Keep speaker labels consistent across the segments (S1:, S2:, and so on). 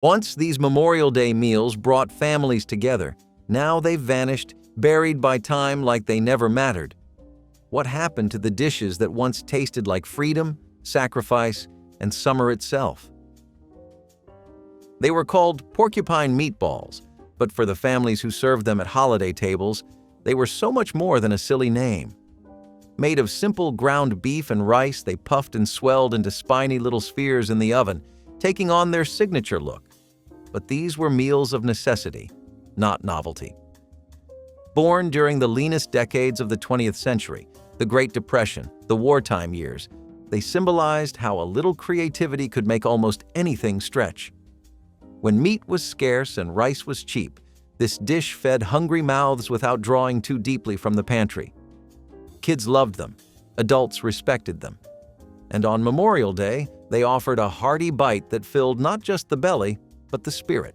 S1: Once these Memorial Day meals brought families together, now they've vanished, buried by time like they never mattered. What happened to the dishes that once tasted like freedom, sacrifice, and summer itself? They were called Porcupine Meatballs, but for the families who served them at holiday tables, they were so much more than a silly name. Made of simple ground beef and rice, they puffed and swelled into spiny little spheres in the oven, taking on their signature look. But these were meals of necessity, not novelty. Born during the leanest decades of the 20th century, the Great Depression, the wartime years, they symbolized how a little creativity could make almost anything stretch. When meat was scarce and rice was cheap, this dish fed hungry mouths without drawing too deeply from the pantry. Kids loved them, adults respected them. And on Memorial Day, they offered a hearty bite that filled not just the belly, but the spirit.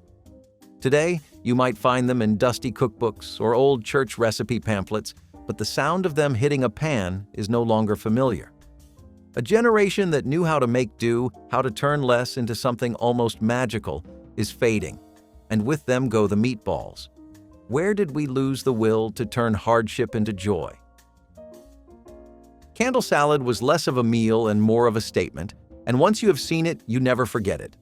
S1: Today, you might find them in dusty cookbooks or old church recipe pamphlets, but the sound of them hitting a pan is no longer familiar. A generation that knew how to make do, how to turn less into something almost magical, is fading, and with them go the meatballs. Where did we lose the will to turn hardship into joy? Candle salad was less of a meal and more of a statement, and once you have seen it, you never forget it.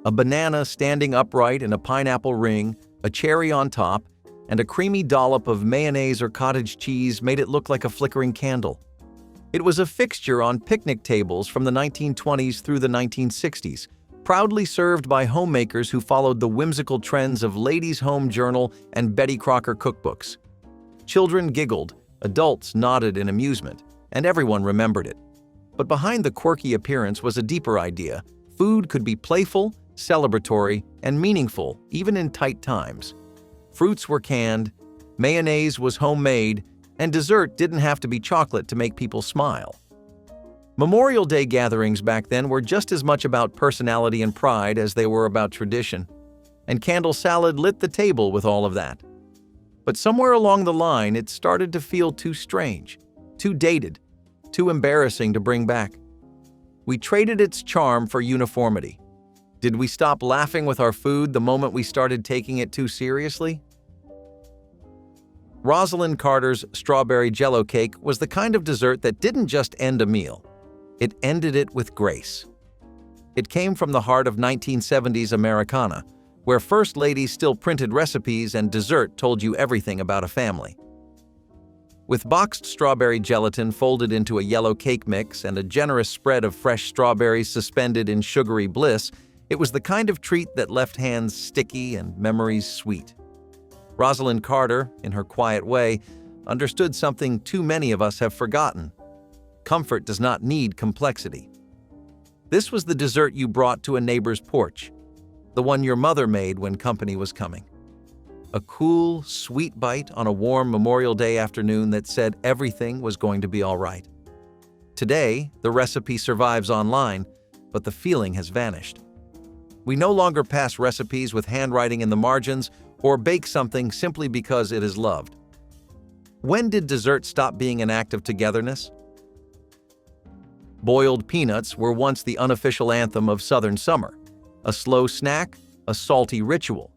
S1: A banana standing upright in a pineapple ring, a cherry on top, and a creamy dollop of mayonnaise or cottage cheese made it look like a flickering candle. It was a fixture on picnic tables from the 1920s through the 1960s, proudly served by homemakers who followed the whimsical trends of Ladies' Home Journal and Betty Crocker cookbooks. Children giggled, adults nodded in amusement, and everyone remembered it. But behind the quirky appearance was a deeper idea. Food could be playful, celebratory, and meaningful, even in tight times. Fruits were canned, mayonnaise was homemade, and dessert didn't have to be chocolate to make people smile. Memorial Day gatherings back then were just as much about personality and pride as they were about tradition, and candle salad lit the table with all of that. But somewhere along the line, it started to feel too strange, too dated, too embarrassing to bring back. We traded its charm for uniformity. Did we stop laughing with our food the moment we started taking it too seriously? Rosalind Carter's strawberry Jello cake was the kind of dessert that didn't just end a meal. It ended it with grace. It came from the heart of 1970s Americana, where first ladies still printed recipes and dessert told you everything about a family. With boxed strawberry gelatin folded into a yellow cake mix and a generous spread of fresh strawberries suspended in sugary bliss, it was the kind of treat that left hands sticky and memories sweet. Rosalind Carter, in her quiet way, understood something too many of us have forgotten. Comfort does not need complexity. This was the dessert you brought to a neighbor's porch, the one your mother made when company was coming. A cool, sweet bite on a warm Memorial Day afternoon that said everything was going to be all right. Today, the recipe survives online, but the feeling has vanished. We no longer pass recipes with handwriting in the margins or bake something simply because it is loved. When did dessert stop being an act of togetherness? Boiled peanuts were once the unofficial anthem of Southern summer, a slow snack, a salty ritual.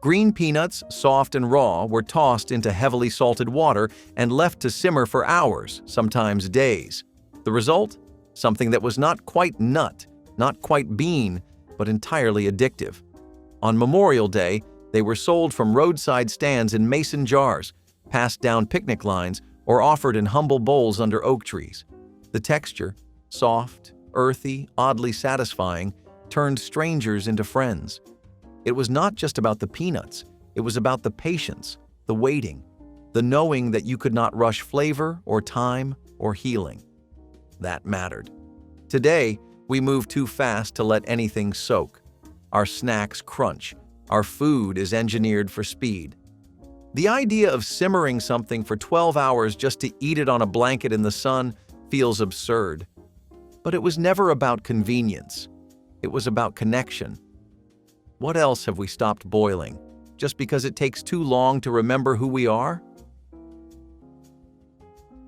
S1: Green peanuts, soft and raw, were tossed into heavily salted water and left to simmer for hours, sometimes days. The result? Something that was not quite nut, not quite bean, but entirely addictive. On Memorial Day, they were sold from roadside stands in mason jars, passed down picnic lines, or offered in humble bowls under oak trees. The texture, soft, earthy, oddly satisfying, turned strangers into friends. It was not just about the peanuts, it was about the patience, the waiting, the knowing that you could not rush flavor or time or healing. That mattered. Today, we move too fast to let anything soak. Our snacks crunch. Our food is engineered for speed. The idea of simmering something for 12 hours just to eat it on a blanket in the sun feels absurd. But it was never about convenience. It was about connection. What else have we stopped boiling, just because it takes too long to remember who we are?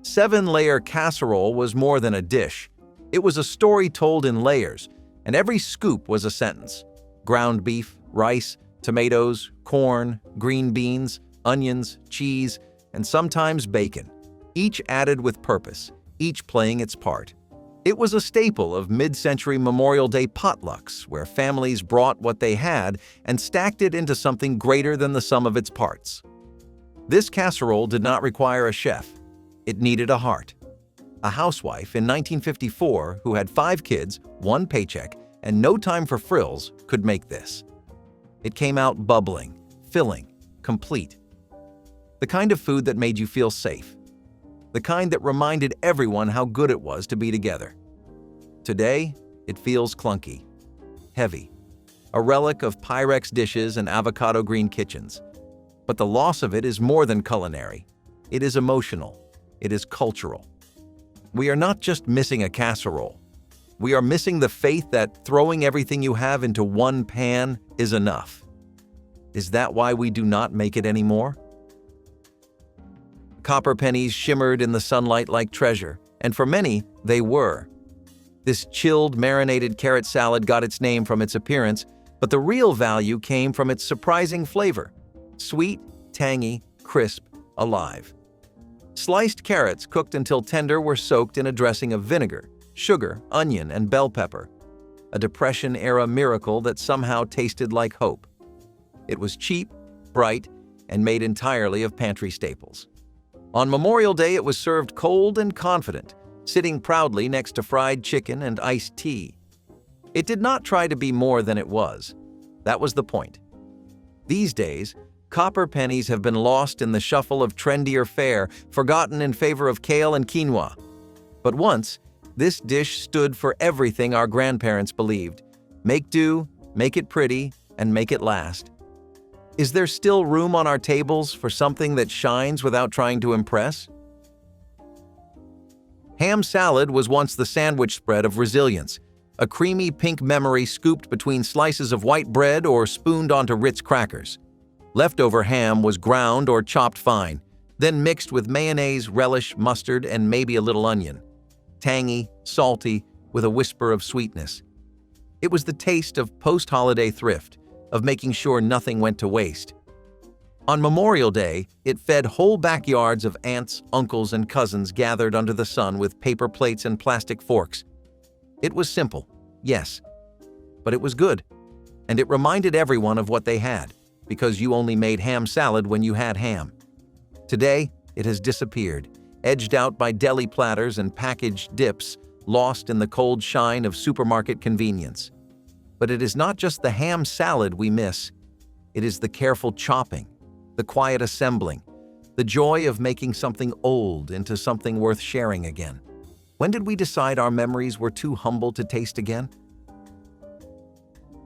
S1: 7-layer casserole was more than a dish. It was a story told in layers, and every scoop was a sentence. Ground beef, rice, tomatoes, corn, green beans, onions, cheese, and sometimes bacon, each added with purpose, each playing its part. It was a staple of mid-century Memorial Day potlucks where families brought what they had and stacked it into something greater than the sum of its parts. This casserole did not require a chef. It needed a heart. A housewife in 1954 who had 5 kids, 1 paycheck, and no time for frills could make this. It came out bubbling, filling, complete. The kind of food that made you feel safe. The kind that reminded everyone how good it was to be together. Today, it feels clunky, heavy, a relic of Pyrex dishes and avocado green kitchens. But the loss of it is more than culinary. It is emotional. It is cultural. We are not just missing a casserole. We are missing the faith that throwing everything you have into one pan is enough. Is that why we do not make it anymore? Copper pennies shimmered in the sunlight like treasure, and for many, they were. This chilled, marinated carrot salad got its name from its appearance, but the real value came from its surprising flavor. Sweet, tangy, crisp, alive. Sliced carrots cooked until tender were soaked in a dressing of vinegar, sugar, onion, and bell pepper. A Depression-era miracle that somehow tasted like hope. It was cheap, bright, and made entirely of pantry staples. On Memorial Day, it was served cold and confident, sitting proudly next to fried chicken and iced tea. It did not try to be more than it was. That was the point. These days, copper pennies have been lost in the shuffle of trendier fare, forgotten in favor of kale and quinoa. But once, this dish stood for everything our grandparents believed. Make do, make it pretty, and make it last. Is there still room on our tables for something that shines without trying to impress? Ham salad was once the sandwich spread of resilience, a creamy pink memory scooped between slices of white bread or spooned onto Ritz crackers. Leftover ham was ground or chopped fine, then mixed with mayonnaise, relish, mustard, and maybe a little onion. Tangy, salty, with a whisper of sweetness. It was the taste of post-holiday thrift, of making sure nothing went to waste. On Memorial Day, it fed whole backyards of aunts, uncles, and cousins gathered under the sun with paper plates and plastic forks. It was simple, yes, but it was good, and it reminded everyone of what they had, because you only made ham salad when you had ham. Today, it has disappeared, edged out by deli platters and packaged dips, lost in the cold shine of supermarket convenience. But it is not just the ham salad we miss. It is the careful chopping, the quiet assembling, the joy of making something old into something worth sharing again. When did we decide our memories were too humble to taste again?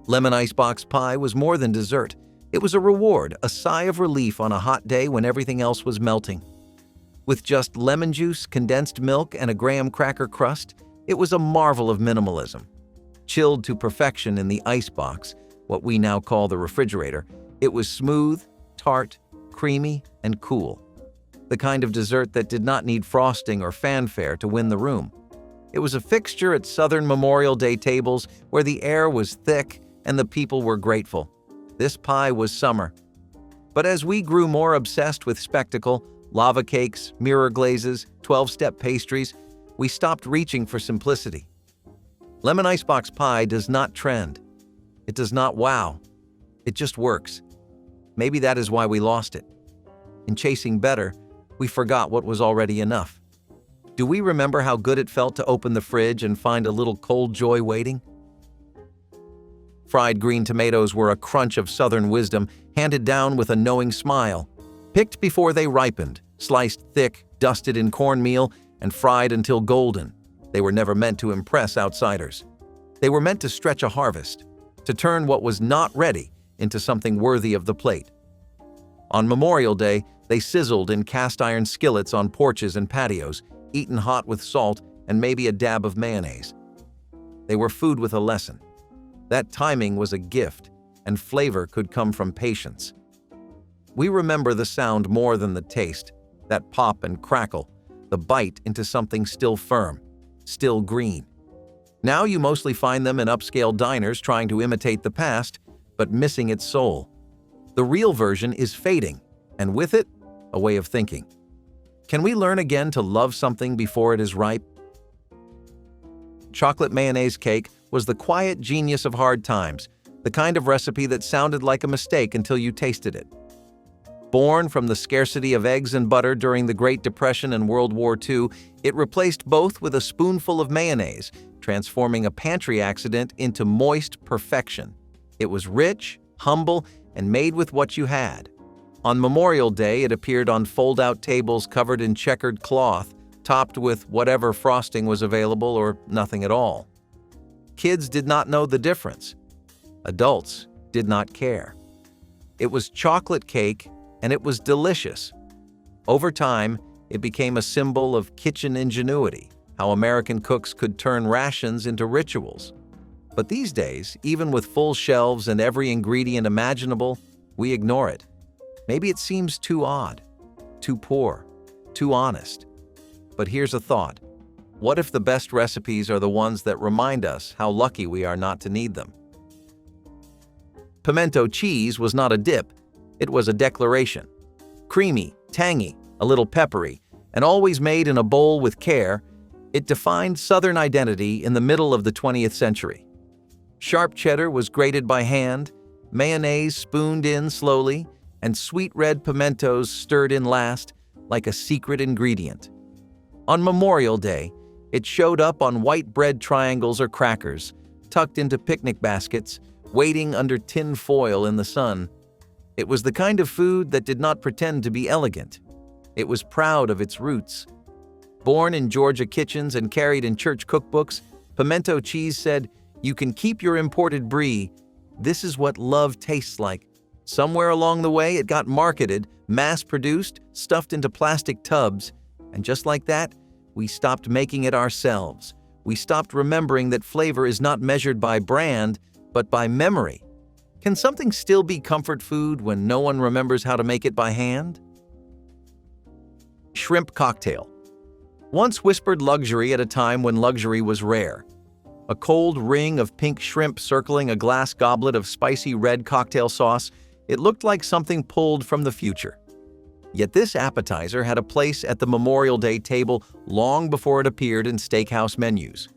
S1: Lemon icebox pie was more than dessert. It was a reward, a sigh of relief on a hot day when everything else was melting. With just lemon juice, condensed milk, and a graham cracker crust, it was a marvel of minimalism. Chilled to perfection in the icebox, what we now call the refrigerator, it was smooth, tart, creamy, and cool. The kind of dessert that did not need frosting or fanfare to win the room. It was a fixture at Southern Memorial Day tables where the air was thick and the people were grateful. This pie was summer. But as we grew more obsessed with spectacle, lava cakes, mirror glazes, 12-step pastries, we stopped reaching for simplicity. Lemon icebox pie does not trend. It does not wow. It just works. Maybe that is why we lost it. In chasing better, we forgot what was already enough. Do we remember how good it felt to open the fridge and find a little cold joy waiting? Fried green tomatoes were a crunch of Southern wisdom, handed down with a knowing smile. Picked before they ripened, sliced thick, dusted in cornmeal, and fried until golden. They were never meant to impress outsiders. They were meant to stretch a harvest, to turn what was not ready into something worthy of the plate. On Memorial Day, they sizzled in cast-iron skillets on porches and patios, eaten hot with salt and maybe a dab of mayonnaise. They were food with a lesson. That timing was a gift, and flavor could come from patience. We remember the sound more than the taste, that pop and crackle, the bite into something still firm, still green. Now you mostly find them in upscale diners trying to imitate the past, but missing its soul. The real version is fading, and with it, a way of thinking. Can we learn again to love something before it is ripe? Chocolate mayonnaise cake was the quiet genius of hard times, the kind of recipe that sounded like a mistake until you tasted it. Born from the scarcity of eggs and butter during the Great Depression and World War II, it replaced both with a spoonful of mayonnaise, transforming a pantry accident into moist perfection. It was rich, humble, and made with what you had. On Memorial Day, it appeared on fold-out tables covered in checkered cloth, topped with whatever frosting was available or nothing at all. Kids did not know the difference. Adults did not care. It was chocolate cake, and it was delicious. Over time, it became a symbol of kitchen ingenuity, how American cooks could turn rations into rituals. But these days, even with full shelves and every ingredient imaginable, we ignore it. Maybe it seems too odd, too poor, too honest. But here's a thought. What if the best recipes are the ones that remind us how lucky we are not to need them? Pimento cheese was not a dip, it was a declaration. Creamy, tangy, a little peppery, and always made in a bowl with care, it defined Southern identity in the middle of the 20th century. Sharp cheddar was grated by hand, mayonnaise spooned in slowly, and sweet red pimentos stirred in last, like a secret ingredient. On Memorial Day, it showed up on white bread triangles or crackers, tucked into picnic baskets, waiting under tin foil in the sun. It was the kind of food that did not pretend to be elegant. It was proud of its roots. Born in Georgia kitchens and carried in church cookbooks, pimento cheese said, "You can keep your imported brie. This is what love tastes like." Somewhere along the way, it got marketed, mass-produced, stuffed into plastic tubs, and just like that, we stopped making it ourselves. We stopped remembering that flavor is not measured by brand, but by memory. Can something still be comfort food when no one remembers how to make it by hand? Shrimp cocktail. Once whispered luxury at a time when luxury was rare. A cold ring of pink shrimp circling a glass goblet of spicy red cocktail sauce, it looked like something pulled from the future. Yet this appetizer had a place at the Memorial Day table long before it appeared in steakhouse menus.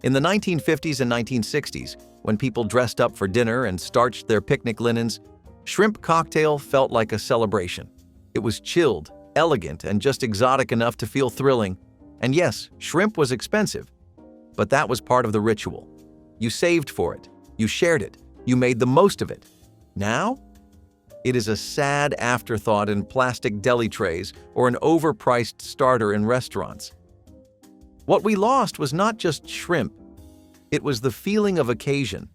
S1: In the 1950s and 1960s, when people dressed up for dinner and starched their picnic linens, shrimp cocktail felt like a celebration. It was chilled, elegant, and just exotic enough to feel thrilling. And yes, shrimp was expensive, but that was part of the ritual. You saved for it, you shared it, you made the most of it. Now, it is a sad afterthought in plastic deli trays or an overpriced starter in restaurants. What we lost was not just shrimp, it was the feeling of occasion,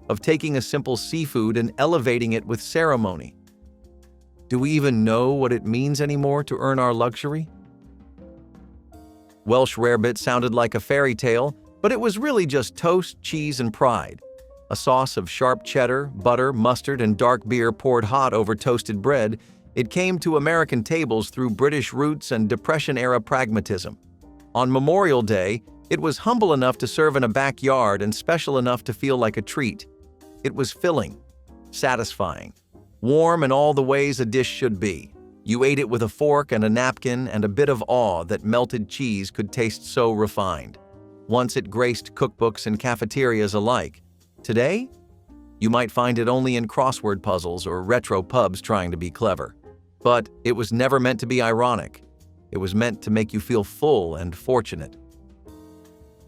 S1: of taking a simple seafood and elevating it with ceremony. Do we even know what it means anymore to earn our luxury? Welsh rarebit sounded like a fairy tale, but it was really just toast, cheese, and pride. A sauce of sharp cheddar, butter, mustard, and dark beer poured hot over toasted bread, it came to American tables through British roots and Depression-era pragmatism. On Memorial Day, it was humble enough to serve in a backyard and special enough to feel like a treat. It was filling, satisfying, warm in all the ways a dish should be. You ate it with a fork and a napkin and a bit of awe that melted cheese could taste so refined. Once it graced cookbooks and cafeterias alike. Today, you might find it only in crossword puzzles or retro pubs trying to be clever. But it was never meant to be ironic. It was meant to make you feel full and fortunate.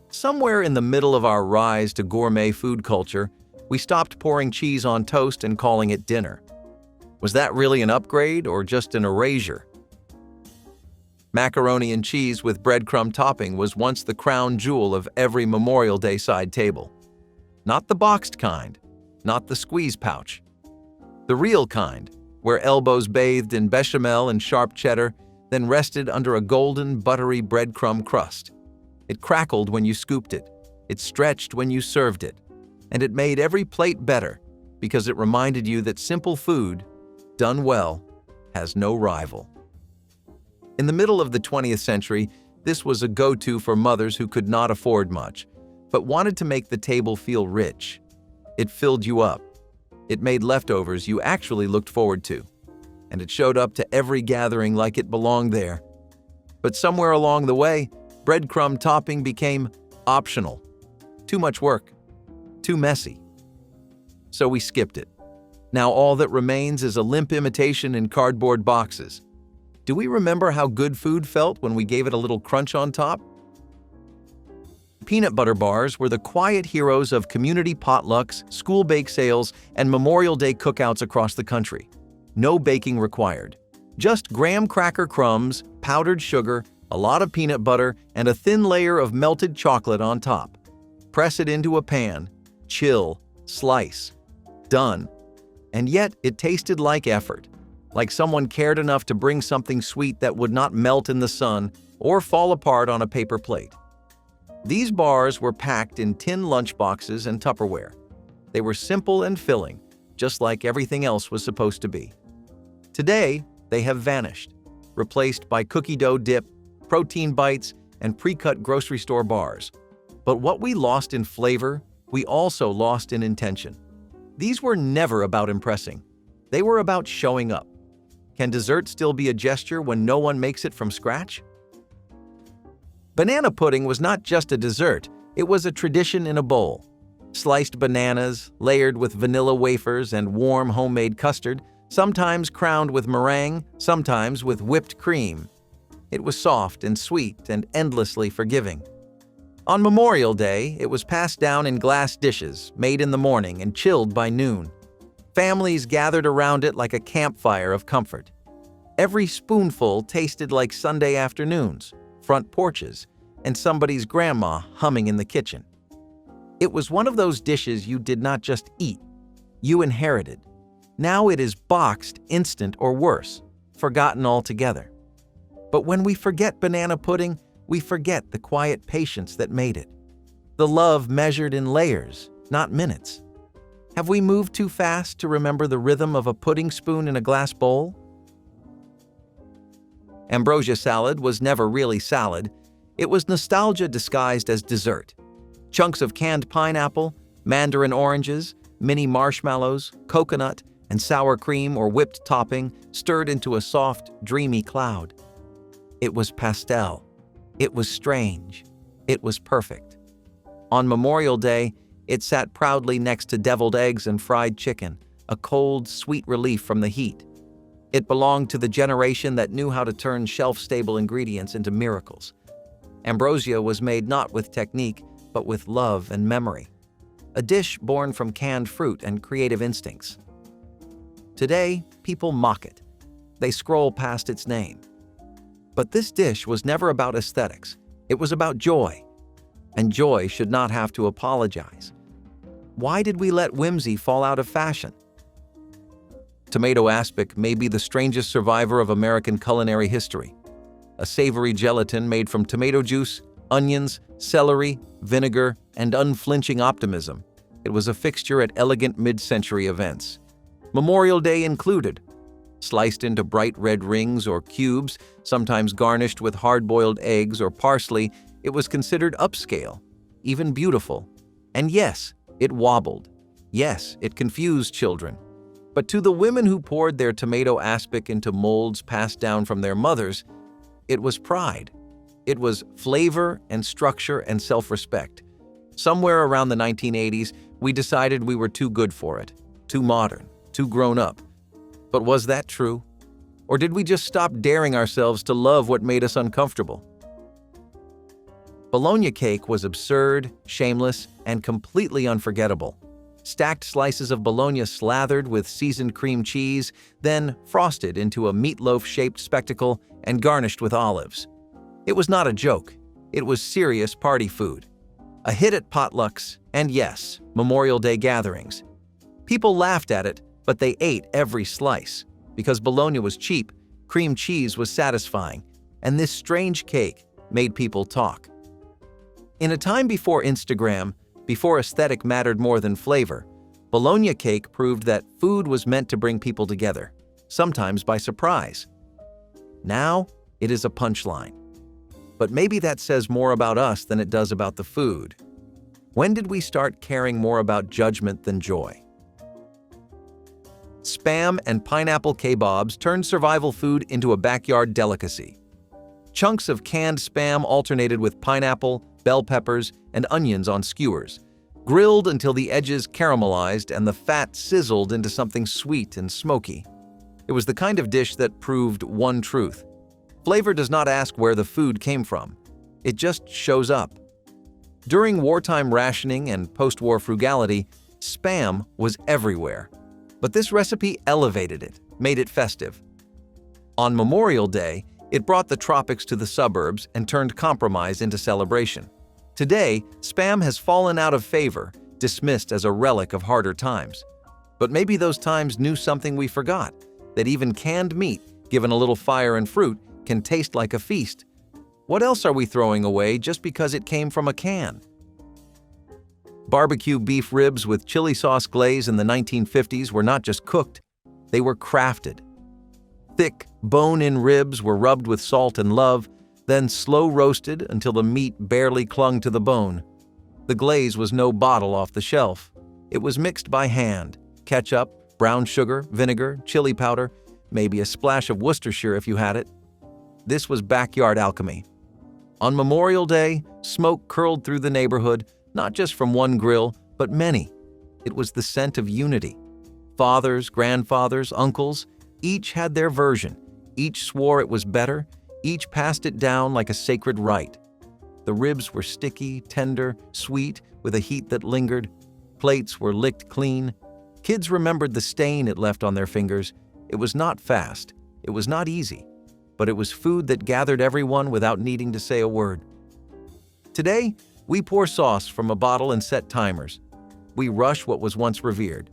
S1: Somewhere in the middle of our rise to gourmet food culture, we stopped pouring cheese on toast and calling it dinner. Was that really an upgrade or just an erasure? Macaroni and cheese with breadcrumb topping was once the crown jewel of every Memorial Day side table. Not the boxed kind, not the squeeze pouch. The real kind, where elbows bathed in bechamel and sharp cheddar, then rested under a golden, buttery breadcrumb crust. It crackled when you scooped it, it stretched when you served it, and it made every plate better because it reminded you that simple food, done well, has no rival. In the middle of the 20th century, this was a go-to for mothers who could not afford much, but wanted to make the table feel rich. It filled you up. It made leftovers you actually looked forward to, and it showed up to every gathering like it belonged there. But somewhere along the way, breadcrumb topping became optional. Too much work. Too messy. So we skipped it. Now all that remains is a limp imitation in cardboard boxes. Do we remember how good food felt when we gave it a little crunch on top? Peanut butter bars were the quiet heroes of community potlucks, school bake sales, and Memorial Day cookouts across the country. No baking required. Just graham cracker crumbs, powdered sugar, a lot of peanut butter, and a thin layer of melted chocolate on top. Press it into a pan, chill, slice. Done. And yet it tasted like effort, like someone cared enough to bring something sweet that would not melt in the sun or fall apart on a paper plate. These bars were packed in tin lunchboxes and Tupperware. They were simple and filling, just like everything else was supposed to be. Today, they have vanished, replaced by cookie dough dip, protein bites, and pre-cut grocery store bars. But what we lost in flavor, we also lost in intention. These were never about impressing. They were about showing up. Can dessert still be a gesture when no one makes it from scratch? Banana pudding was not just a dessert, it was a tradition in a bowl. Sliced bananas, layered with vanilla wafers and warm homemade custard, sometimes crowned with meringue, sometimes with whipped cream. It was soft and sweet and endlessly forgiving. On Memorial Day, it was passed down in glass dishes, made in the morning and chilled by noon. Families gathered around it like a campfire of comfort. Every spoonful tasted like Sunday afternoons, front porches, and somebody's grandma humming in the kitchen. It was one of those dishes you did not just eat, you inherited. Now it is boxed, instant, or worse, forgotten altogether. But when we forget banana pudding, we forget the quiet patience that made it. The love measured in layers, not minutes. Have we moved too fast to remember the rhythm of a pudding spoon in a glass bowl? Ambrosia salad was never really salad. It was nostalgia disguised as dessert. Chunks of canned pineapple, mandarin oranges, mini marshmallows, coconut, and sour cream or whipped topping stirred into a soft, dreamy cloud. It was pastel. It was strange. It was perfect. On Memorial Day, it sat proudly next to deviled eggs and fried chicken, a cold, sweet relief from the heat. It belonged to the generation that knew how to turn shelf-stable ingredients into miracles. Ambrosia was made not with technique, but with love and memory. A dish born from canned fruit and creative instincts. Today, people mock it. They scroll past its name. But this dish was never about aesthetics. It was about joy. And joy should not have to apologize. Why did we let whimsy fall out of fashion? Tomato aspic may be the strangest survivor of American culinary history. A savory gelatin made from tomato juice, onions, celery, vinegar, and unflinching optimism. It was a fixture at elegant mid-century events. Memorial Day included. Sliced into bright red rings or cubes, sometimes garnished with hard-boiled eggs or parsley, it was considered upscale, even beautiful. And yes, it wobbled. Yes, it confused children. But to the women who poured their tomato aspic into molds passed down from their mothers, it was pride. It was flavor and structure and self-respect. Somewhere around the 1980s, we decided we were too good for it, too modern, too grown up. But was that true? Or did we just stop daring ourselves to love what made us uncomfortable? Bolognia cake was absurd, shameless, and completely unforgettable. Stacked slices of bologna slathered with seasoned cream cheese, then frosted into a meatloaf-shaped spectacle and garnished with olives. It was not a joke. It was serious party food. A hit at potlucks, and yes, Memorial Day gatherings. People laughed at it, but they ate every slice. Because bologna was cheap, cream cheese was satisfying, and this strange cake made people talk. In a time before Instagram, before aesthetic mattered more than flavor, Bolognia cake proved that food was meant to bring people together, sometimes by surprise. Now, it is a punchline. But maybe that says more about us than it does about the food. When did we start caring more about judgment than joy? Spam and pineapple kebabs turned survival food into a backyard delicacy. Chunks of canned spam alternated with pineapple, bell peppers, and onions on skewers, grilled until the edges caramelized and the fat sizzled into something sweet and smoky. It was the kind of dish that proved one truth: flavor does not ask where the food came from. It just shows up. During wartime rationing and post-war frugality, spam was everywhere. But this recipe elevated it, made it festive. On Memorial Day, it brought the tropics to the suburbs and turned compromise into celebration. Today, spam has fallen out of favor, dismissed as a relic of harder times. But maybe those times knew something we forgot, that even canned meat, given a little fire and fruit, can taste like a feast. What else are we throwing away just because it came from a can? BBQ beef ribs with chili sauce glaze in the 1950s were not just cooked, they were crafted. Thick, bone-in ribs were rubbed with salt and love, then slow roasted until the meat barely clung to the bone. The glaze was no bottle off the shelf. It was mixed by hand: ketchup, brown sugar, vinegar, chili powder, maybe a splash of Worcestershire if you had it. This was backyard alchemy. On Memorial Day, smoke curled through the neighborhood, not just from one grill, but many. It was the scent of unity. Fathers, grandfathers, uncles, each had their version. Each swore it was better. Each passed it down like a sacred rite. The ribs were sticky, tender, sweet, with a heat that lingered. Plates were licked clean. Kids remembered the stain it left on their fingers. It was not fast. It was not easy. But it was food that gathered everyone without needing to say a word. Today, we pour sauce from a bottle and set timers. We rush what was once revered.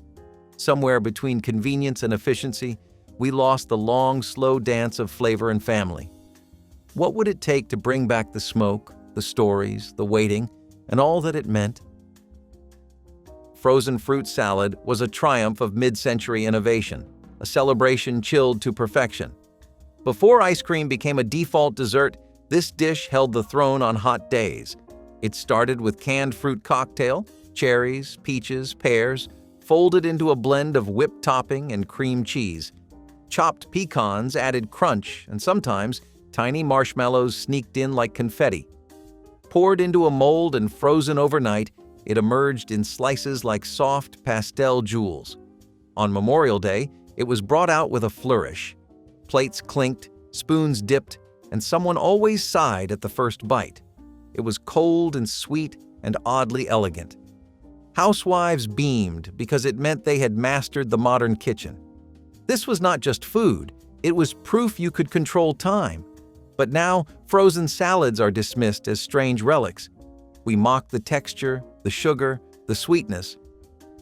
S1: Somewhere between convenience and efficiency, we lost the long, slow dance of flavor and family. What would it take to bring back the smoke, the stories, the waiting, and all that it meant? Frozen fruit salad was a triumph of mid-century innovation, a celebration chilled to perfection. Before ice cream became a default dessert, this dish held the throne on hot days. It started with canned fruit cocktail, cherries, peaches, pears, folded into a blend of whipped topping and cream cheese. Chopped pecans added crunch, and sometimes tiny marshmallows sneaked in like confetti. Poured into a mold and frozen overnight, it emerged in slices like soft pastel jewels. On Memorial Day, it was brought out with a flourish. Plates clinked, spoons dipped, and someone always sighed at the first bite. It was cold and sweet and oddly elegant. Housewives beamed because it meant they had mastered the modern kitchen. This was not just food, it was proof you could control time. But now, frozen salads are dismissed as strange relics. We mock the texture, the sugar, the sweetness.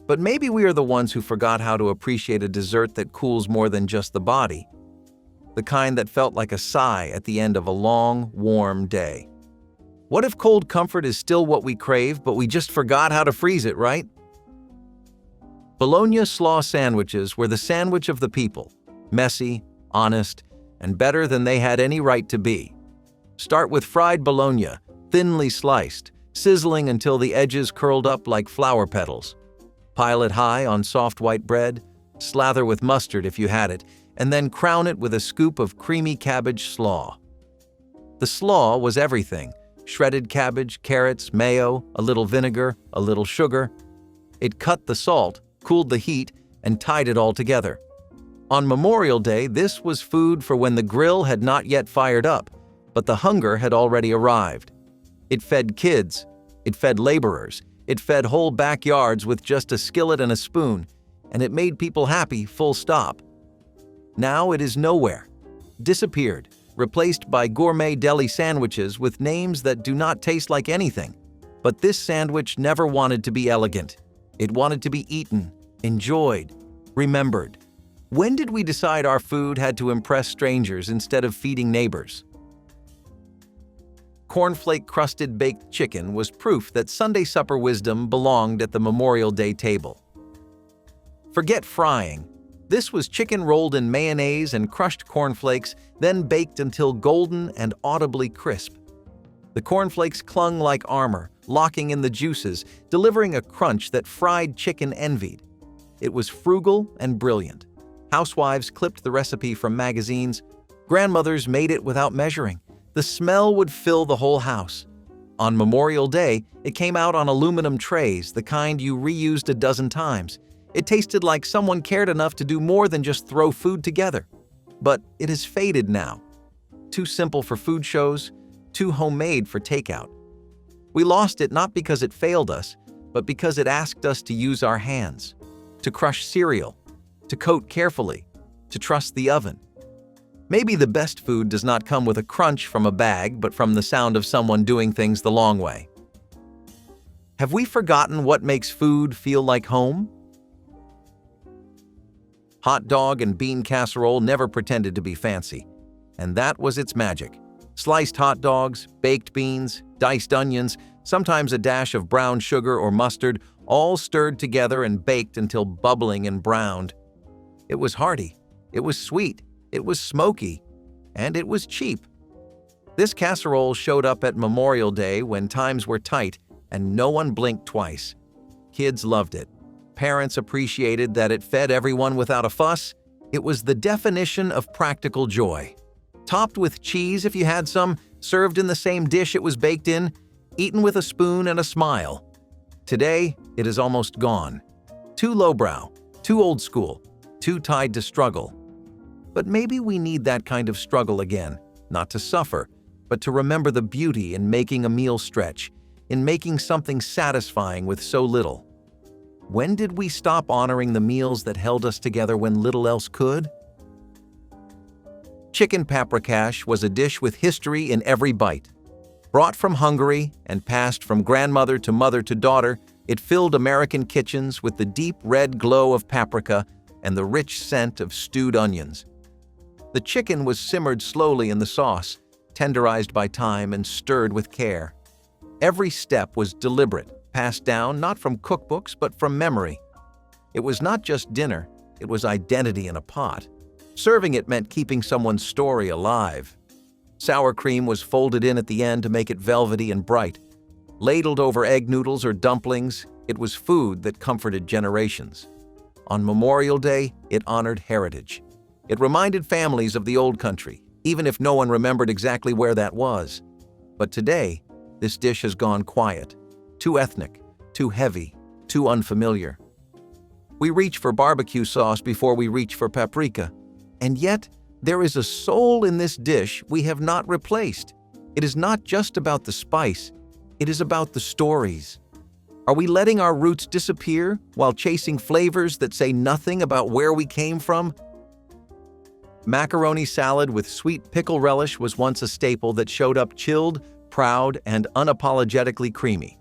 S1: But maybe we are the ones who forgot how to appreciate a dessert that cools more than just the body. The kind that felt like a sigh at the end of a long, warm day. What if cold comfort is still what we crave, but we just forgot how to freeze it, right? Bolognia Sllo sandwiches were the sandwich of the people. Messy, honest, and better than they had any right to be. Start with fried bologna, thinly sliced, sizzling until the edges curled up like flower petals. Pile it high on soft white bread, slather with mustard if you had it, and then crown it with a scoop of creamy cabbage slaw. The slaw was everything: shredded cabbage, carrots, mayo, a little vinegar, a little sugar. It cut the salt, cooled the heat, and tied it all together. On Memorial Day, this was food for when the grill had not yet fired up, but the hunger had already arrived. It fed kids, it fed laborers, it fed whole backyards with just a skillet and a spoon, and it made people happy, full stop. Now it is nowhere, disappeared, replaced by gourmet deli sandwiches with names that do not taste like anything. But this sandwich never wanted to be elegant. It wanted to be eaten, enjoyed, remembered. When did we decide our food had to impress strangers instead of feeding neighbors? Cornflake crusted baked chicken was proof that Sunday supper wisdom belonged at the Memorial Day table. Forget frying. This was chicken rolled in mayonnaise and crushed cornflakes, then baked until golden and audibly crisp. The cornflakes clung like armor, locking in the juices, delivering a crunch that fried chicken envied. It was frugal and brilliant. Housewives clipped the recipe from magazines. Grandmothers made it without measuring. The smell would fill the whole house. On Memorial Day, it came out on aluminum trays, the kind you reused a dozen times. It tasted like someone cared enough to do more than just throw food together. But it has faded now. Too simple for food shows, too homemade for takeout. We lost it not because it failed us, but because it asked us to use our hands, to crush cereal, to coat carefully, to trust the oven. Maybe the best food does not come with a crunch from a bag, but from the sound of someone doing things the long way. Have we forgotten what makes food feel like home? Hot Dog and Bean Casserole never pretended to be fancy, and that was its magic. Sliced hot dogs, baked beans, diced onions, sometimes a dash of brown sugar or mustard, all stirred together and baked until bubbling and browned. It was hearty, it was sweet, it was smoky, and it was cheap. This casserole showed up at Memorial Day when times were tight and no one blinked twice. Kids loved it. Parents appreciated that it fed everyone without a fuss. It was the definition of practical joy. Topped with cheese if you had some, served in the same dish it was baked in, eaten with a spoon and a smile. Today, it is almost gone. Too lowbrow, too old school, too tied to struggle. But maybe we need that kind of struggle again, not to suffer, but to remember the beauty in making a meal stretch, in making something satisfying with so little. When did we stop honoring the meals that held us together when little else could? Chicken Paprikash was a dish with history in every bite. Brought from Hungary and passed from grandmother to mother to daughter, it filled American kitchens with the deep red glow of paprika and the rich scent of stewed onions. The chicken was simmered slowly in the sauce, tenderized by time and stirred with care. Every step was deliberate, passed down not from cookbooks but from memory. It was not just dinner, it was identity in a pot. Serving it meant keeping someone's story alive. Sour cream was folded in at the end to make it velvety and bright. Ladled over egg noodles or dumplings, it was food that comforted generations. On Memorial Day, it honored heritage. It reminded families of the old country, even if no one remembered exactly where that was. But today, this dish has gone quiet, too ethnic, too heavy, too unfamiliar. We reach for barbecue sauce before we reach for paprika. And yet, there is a soul in this dish we have not replaced. It is not just about the spice, it is about the stories. Are we letting our roots disappear while chasing flavors that say nothing about where we came from? Macaroni salad with sweet pickle relish was once a staple that showed up chilled, proud, and unapologetically creamy.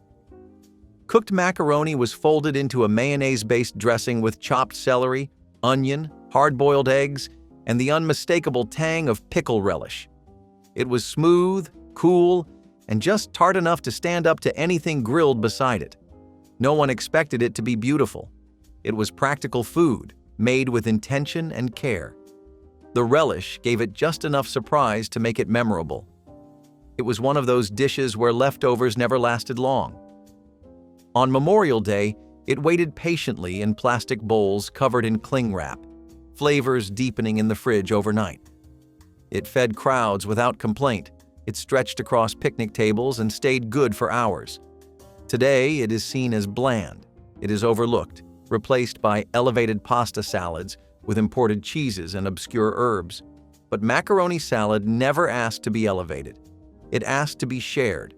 S1: Cooked macaroni was folded into a mayonnaise-based dressing with chopped celery, onion, hard-boiled eggs, and the unmistakable tang of pickle relish. It was smooth, cool, and just tart enough to stand up to anything grilled beside it. No one expected it to be beautiful. It was practical food, made with intention and care. The relish gave it just enough surprise to make it memorable. It was one of those dishes where leftovers never lasted long. On Memorial Day, it waited patiently in plastic bowls covered in cling wrap, flavors deepening in the fridge overnight. It fed crowds without complaint. It stretched across picnic tables and stayed good for hours. Today, it is seen as bland. It is overlooked, replaced by elevated pasta salads with imported cheeses and obscure herbs. But macaroni salad never asked to be elevated. It asked to be shared.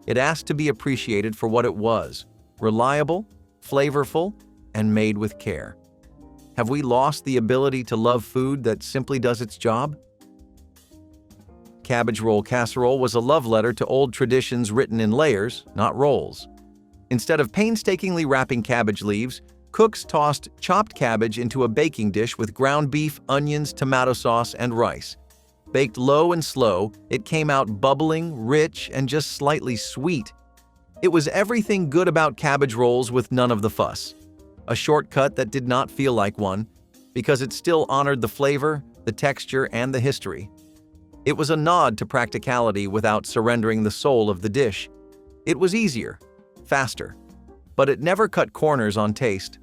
S1: It asked to be appreciated for what it was: reliable, flavorful, and made with care. Have we lost the ability to love food that simply does its job? Cabbage roll casserole was a love letter to old traditions written in layers, not rolls. Instead of painstakingly wrapping cabbage leaves, cooks tossed chopped cabbage into a baking dish with ground beef, onions, tomato sauce, and rice. Baked low and slow, it came out bubbling, rich, and just slightly sweet. It was everything good about cabbage rolls with none of the fuss. A shortcut that did not feel like one, because it still honored the flavor, the texture, and the history. It was a nod to practicality without surrendering the soul of the dish. It was easier, faster, but it never cut corners on taste.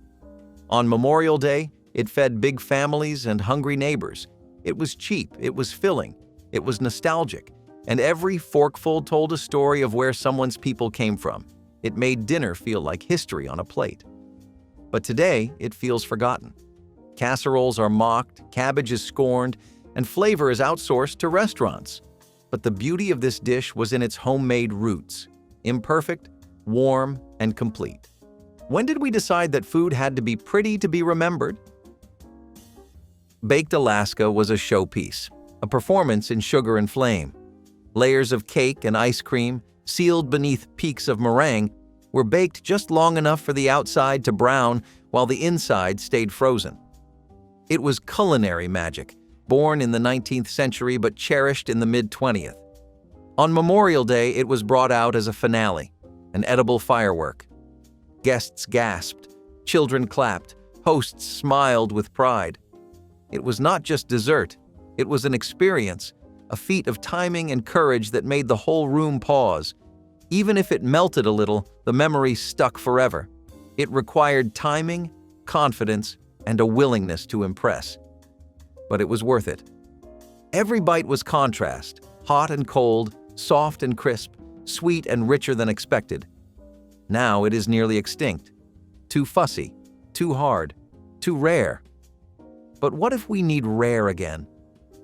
S1: On Memorial Day, It fed big families and hungry neighbors. It was cheap, it was filling, it was nostalgic, and every forkful told a story of where someone's people came from. It made dinner feel like history on a plate. But today, it feels forgotten. Casseroles are mocked, cabbage is scorned, and flavor is outsourced to restaurants. But the beauty of this dish was in its homemade roots, imperfect, warm, and complete. When did we decide that food had to be pretty to be remembered? Baked Alaska was a showpiece, a performance in sugar and flame. Layers of cake and ice cream, sealed beneath peaks of meringue, were baked just long enough for the outside to brown while the inside stayed frozen. It was culinary magic, born in the 19th century but cherished in the mid-20th. On Memorial Day, it was brought out as a finale, an edible firework. Guests gasped, children clapped, hosts smiled with pride. It was not just dessert, it was an experience, a feat of timing and courage that made the whole room pause. Even if it melted a little, the memory stuck forever. It required timing, confidence, and a willingness to impress. But it was worth it. Every bite was contrast, hot and cold, soft and crisp, sweet and richer than expected. Now it is nearly extinct. Too fussy, too hard, too rare. But what if we need rare again?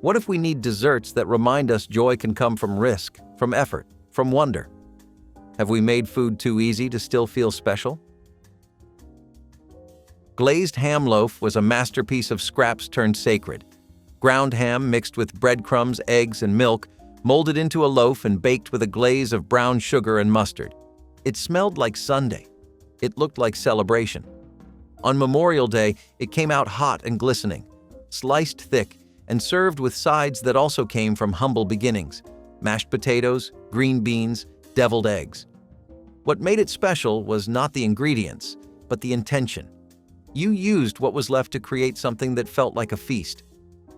S1: What if we need desserts that remind us joy can come from risk, from effort, from wonder? Have we made food too easy to still feel special? Glazed Ham Loaf was a masterpiece of scraps turned sacred. Ground ham mixed with breadcrumbs, eggs, and milk, molded into a loaf and baked with a glaze of brown sugar and mustard. It smelled like Sunday. It looked like celebration. On Memorial Day, it came out hot and glistening, sliced thick, and served with sides that also came from humble beginnings: mashed potatoes, green beans, deviled eggs. What made it special was not the ingredients, but the intention. You used what was left to create something that felt like a feast.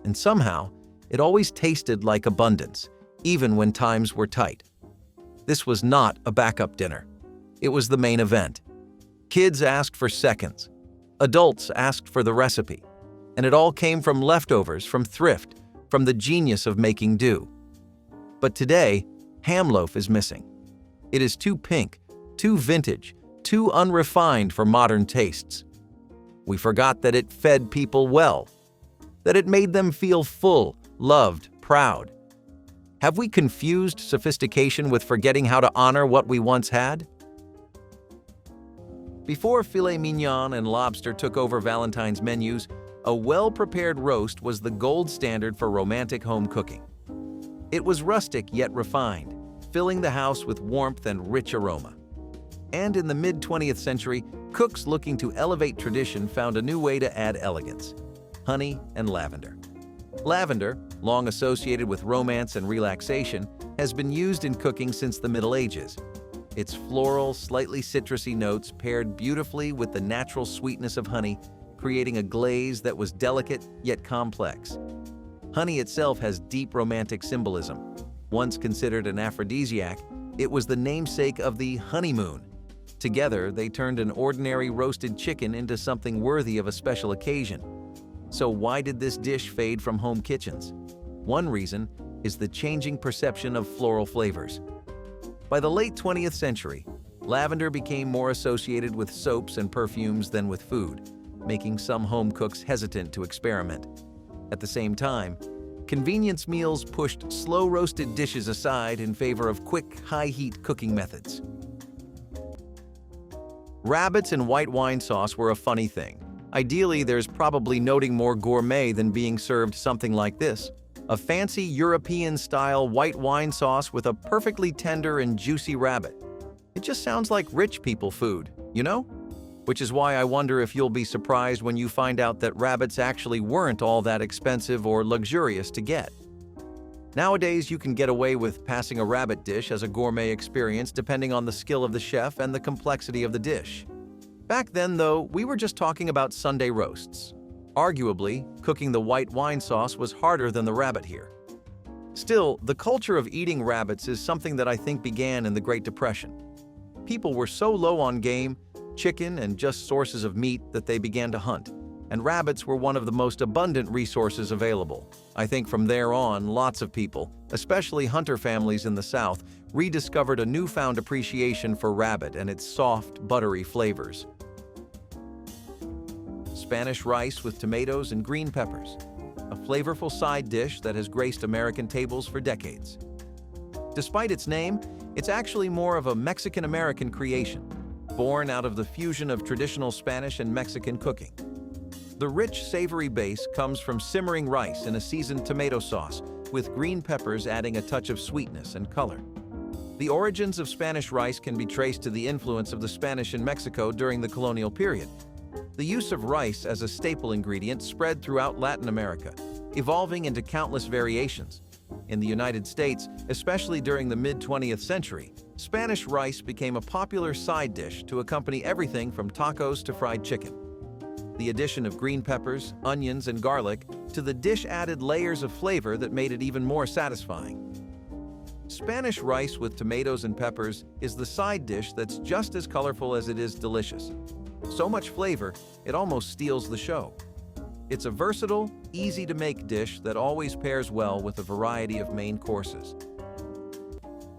S1: And somehow, it always tasted like abundance, even when times were tight. This was not a backup dinner. It was the main event. Kids asked for seconds. Adults asked for the recipe. And it all came from leftovers, from thrift, from the genius of making do. But today, ham loaf is missing. It is too pink, too vintage, too unrefined for modern tastes. We forgot that it fed people well, that it made them feel full, loved, proud. Have we confused sophistication with forgetting how to honor what we once had? Before filet mignon and lobster took over Valentine's menus, a well-prepared roast was the gold standard for romantic home cooking. It was rustic yet refined, filling the house with warmth and rich aroma. And in the mid-20th century, cooks looking to elevate tradition found a new way to add elegance: honey and lavender. Lavender, long associated with romance and relaxation, has been used in cooking since the Middle Ages. Its floral, slightly citrusy notes paired beautifully with the natural sweetness of honey, creating a glaze that was delicate yet complex. Honey itself has deep romantic symbolism. Once considered an aphrodisiac, it was the namesake of the honeymoon. Together, they turned an ordinary roasted chicken into something worthy of a special occasion. So why did this dish fade from home kitchens? One reason is the changing perception of floral flavors. By the late 20th century, lavender became more associated with soaps and perfumes than with food, making some home cooks hesitant to experiment. At the same time, convenience meals pushed slow-roasted dishes aside in favor of quick, high-heat cooking methods. Rabbits and white wine sauce were a funny thing. Ideally, there's probably nothing more gourmet than being served something like this: a fancy European-style white wine sauce with a perfectly tender and juicy rabbit. It just sounds like rich people food, you know? Which is why I wonder if you'll be surprised when you find out that rabbits actually weren't all that expensive or luxurious to get. Nowadays, you can get away with passing a rabbit dish as a gourmet experience depending on the skill of the chef and the complexity of the dish. Back then, though, we were just talking about Sunday roasts. Arguably, cooking the white wine sauce was harder than the rabbit here. Still, the culture of eating rabbits is something that I think began in the Great Depression. People were so low on game, chicken, and just sources of meat that they began to hunt. and rabbits were one of the most abundant resources available. I think from there on, lots of people, especially hunter families in the South, rediscovered a newfound appreciation for rabbit and its soft, buttery flavors. Spanish rice with tomatoes and green peppers, a flavorful side dish that has graced American tables for decades. Despite its name, it's actually more of a Mexican-American creation, born out of the fusion of traditional Spanish and Mexican cooking. The rich, savory base comes from simmering rice in a seasoned tomato sauce, with green peppers adding a touch of sweetness and color. The origins of Spanish rice can be traced to the influence of the Spanish in Mexico during the colonial period. The use of rice as a staple ingredient spread throughout Latin America, evolving into countless variations. In the United States, especially during the mid-20th century, Spanish rice became a popular side dish to accompany everything from tacos to fried chicken. The addition of green peppers, onions, and garlic to the dish added layers of flavor that made it even more satisfying. Spanish rice with tomatoes and peppers is the side dish that's just as colorful as it is delicious. So much flavor, it almost steals the show. It's a versatile, easy-to-make dish that always pairs well with a variety of main courses.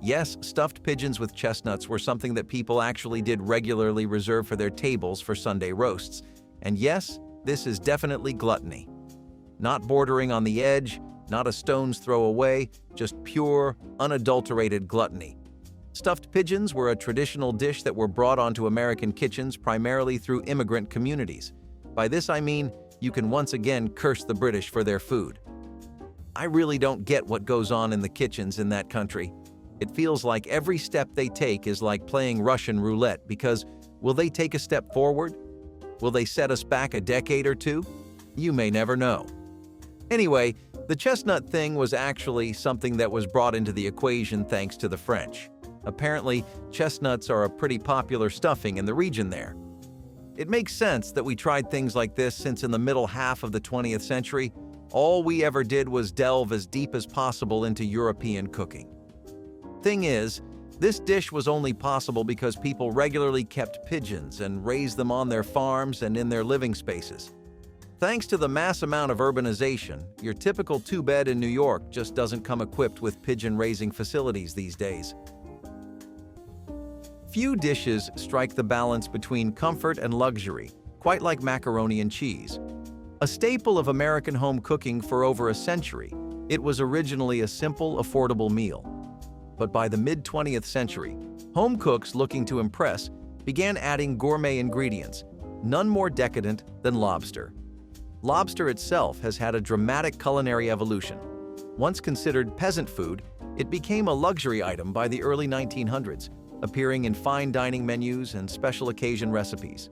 S1: Yes, stuffed pigeons with chestnuts were something that people actually did regularly reserve for their tables for Sunday roasts. And yes, this is definitely gluttony. Not bordering on the edge, not a stone's throw away, just pure, unadulterated gluttony. Stuffed pigeons were a traditional dish that were brought onto American kitchens primarily through immigrant communities. By this I mean, you can once again curse the British for their food. I really don't get what goes on in the kitchens in that country. It feels like every step they take is like playing Russian roulette because will they take a step forward? Will they set us back a decade or two? You may never know. Anyway, the chestnut thing was actually something that was brought into the equation thanks to the French. Apparently, chestnuts are a pretty popular stuffing in the region there. It makes sense that we tried things like this since in the middle half of the 20th century, all we ever did was delve as deep as possible into European cooking. Thing is, this dish was only possible because people regularly kept pigeons and raised them on their farms and in their living spaces. Thanks to the mass amount of urbanization, your typical two-bed in New York just doesn't come equipped with pigeon-raising facilities these days. Few dishes strike the balance between comfort and luxury, quite like macaroni and cheese. A staple of American home cooking for over a century, it was originally a simple, affordable meal. But by the mid-20th century, home cooks looking to impress began adding gourmet ingredients, none more decadent than lobster. Lobster itself has had a dramatic culinary evolution. Once considered peasant food, it became a luxury item by the early 1900s, appearing in fine dining menus and special occasion recipes.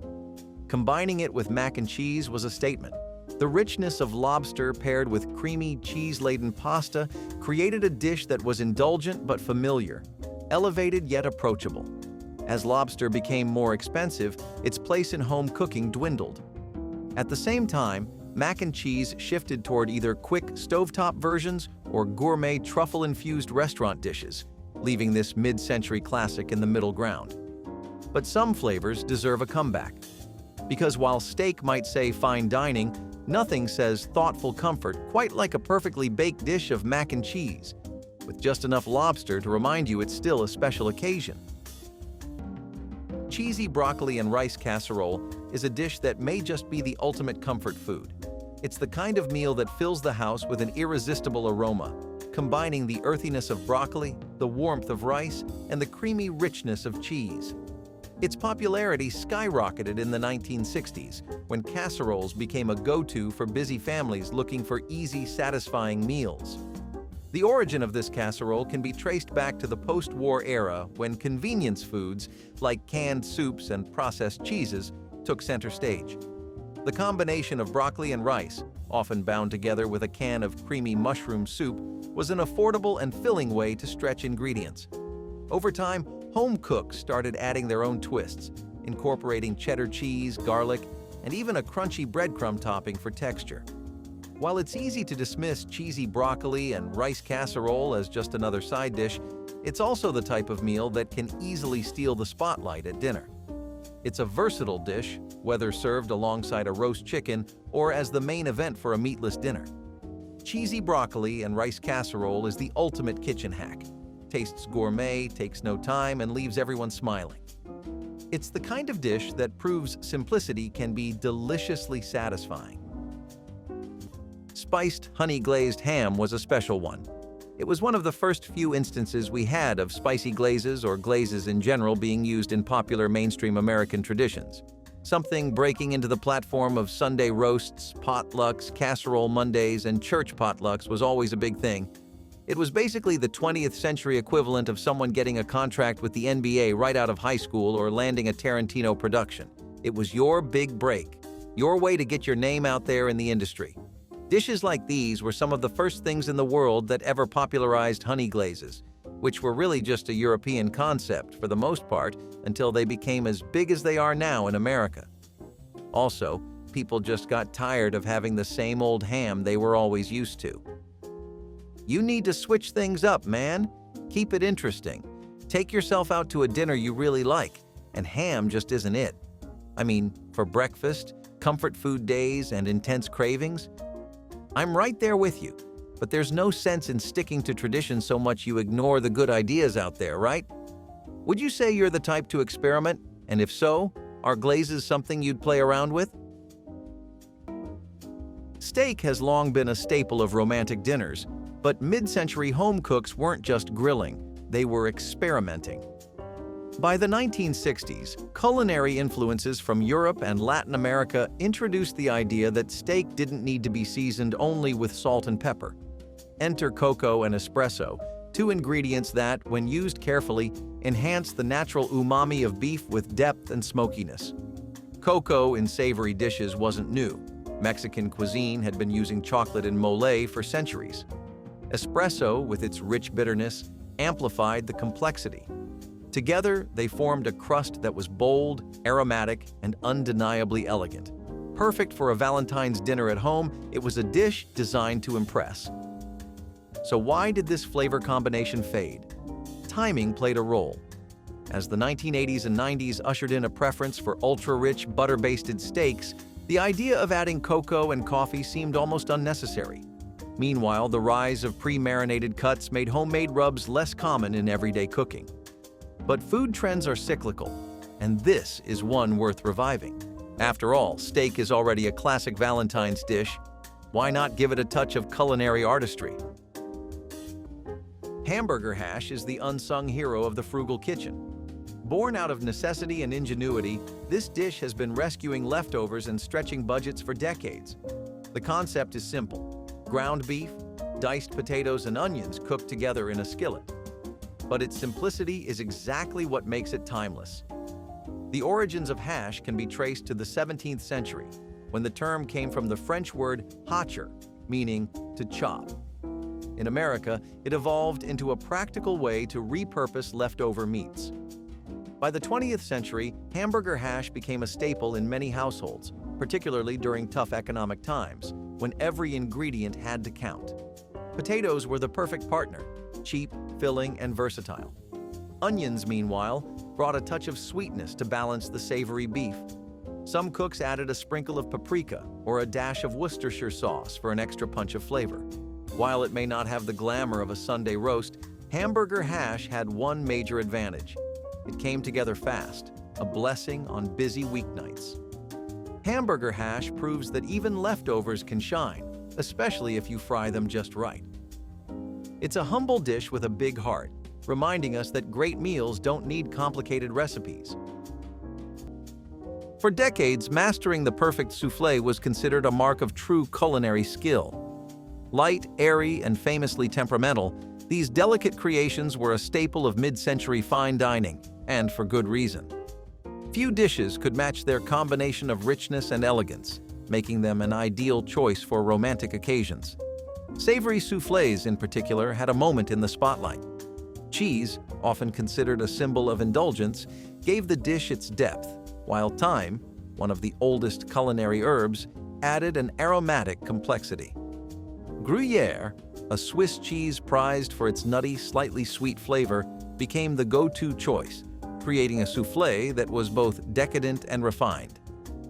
S1: Combining it with mac and cheese was a statement. The richness of lobster paired with creamy, cheese-laden pasta created a dish that was indulgent but familiar, elevated yet approachable. As lobster became more expensive, its place in home cooking dwindled. At the same time, mac and cheese shifted toward either quick stovetop versions or gourmet truffle-infused restaurant dishes, leaving this mid-century classic in the middle ground. But some flavors deserve a comeback. Because while steak might say fine dining, nothing says thoughtful comfort quite like a perfectly baked dish of mac and cheese, with just enough lobster to remind you it's still a special occasion. Cheesy broccoli and rice casserole is a dish that may just be the ultimate comfort food. It's the kind of meal that fills the house with an irresistible aroma, combining the earthiness of broccoli, the warmth of rice, and the creamy richness of cheese. Its popularity skyrocketed in the 1960s, when casseroles became a go-to for busy families looking for easy, satisfying meals. The origin of this casserole can be traced back to the post-war era when convenience foods, like canned soups and processed cheeses, took center stage. The combination of broccoli and rice, often bound together with a can of creamy mushroom soup, was an affordable and filling way to stretch ingredients. Over time, home cooks started adding their own twists, incorporating cheddar cheese, garlic, and even a crunchy breadcrumb topping for texture. While it's easy to dismiss cheesy broccoli and rice casserole as just another side dish, it's also the type of meal that can easily steal the spotlight at dinner. It's a versatile dish, whether served alongside a roast chicken or as the main event for a meatless dinner. Cheesy broccoli and rice casserole is the ultimate kitchen hack. Tastes gourmet, takes no time, and leaves everyone smiling. It's the kind of dish that proves simplicity can be deliciously satisfying. Spiced honey-glazed ham was a special one. It was one of the first few instances we had of spicy glazes or glazes in general being used in popular mainstream American traditions. Something breaking into the platform of Sunday roasts, potlucks, casserole Mondays, and church potlucks was always a big thing. It was basically the 20th century equivalent of someone getting a contract with the NBA right out of high school or landing a Tarantino production. It was your big break, your way to get your name out there in the industry. Dishes like these were some of the first things in the world that ever popularized honey glazes, which were really just a European concept for the most part until they became as big as they are now in America. Also, people just got tired of having the same old ham they were always used to. You need to switch things up, man. Keep it interesting. Take yourself out to a dinner you really like, and ham just isn't it. I mean, for breakfast, comfort food days, and intense cravings, I'm right there with you. But there's no sense in sticking to tradition so much you ignore the good ideas out there, right? Would you say you're the type to experiment? And if so, are glazes something you'd play around with? Steak has long been a staple of romantic dinners, but mid-century home cooks weren't just grilling, they were experimenting. By the 1960s, culinary influences from Europe and Latin America introduced the idea that steak didn't need to be seasoned only with salt and pepper. Enter cocoa and espresso, two ingredients that, when used carefully, enhance the natural umami of beef with depth and smokiness. Cocoa in savory dishes wasn't new. Mexican cuisine had been using chocolate and mole for centuries. Espresso, with its rich bitterness, amplified the complexity. Together, they formed a crust that was bold, aromatic, and undeniably elegant. Perfect for a Valentine's dinner at home, it was a dish designed to impress. So why did this flavor combination fade? Timing played a role. As the 1980s and 90s ushered in a preference for ultra-rich, butter-basted steaks, the idea of adding cocoa and coffee seemed almost unnecessary. Meanwhile, the rise of pre-marinated cuts made homemade rubs less common in everyday cooking. But food trends are cyclical, and this is one worth reviving. After all, steak is already a classic Valentine's dish. Why not give it a touch of culinary artistry? Hamburger Hash is the unsung hero of the frugal kitchen. Born out of necessity and ingenuity, this dish has been rescuing leftovers and stretching budgets for decades. The concept is simple: ground beef, diced potatoes, and onions cooked together in a skillet. But its simplicity is exactly what makes it timeless. The origins of hash can be traced to the 17th century, when the term came from the French word hacher, meaning to chop. In America, it evolved into a practical way to repurpose leftover meats. By the 20th century, hamburger hash became a staple in many households, particularly during tough economic times, when every ingredient had to count. Potatoes were the perfect partner, cheap, filling, and versatile. Onions, meanwhile, brought a touch of sweetness to balance the savory beef. Some cooks added a sprinkle of paprika or a dash of Worcestershire sauce for an extra punch of flavor. While it may not have the glamour of a Sunday roast, hamburger hash had one major advantage. It came together fast, a blessing on busy weeknights. Hamburger hash proves that even leftovers can shine, especially if you fry them just right. It's a humble dish with a big heart, reminding us that great meals don't need complicated recipes. For decades, mastering the perfect soufflé was considered a mark of true culinary skill. Light, airy, and famously temperamental, these delicate creations were a staple of mid-century fine dining, and for good reason. Few dishes could match their combination of richness and elegance, making them an ideal choice for romantic occasions. Savory soufflés, in particular, had a moment in the spotlight. Cheese, often considered a symbol of indulgence, gave the dish its depth, while thyme, one of the oldest culinary herbs, added an aromatic complexity. Gruyere, a Swiss cheese prized for its nutty, slightly sweet flavor, became the go-to choice, creating a soufflé that was both decadent and refined.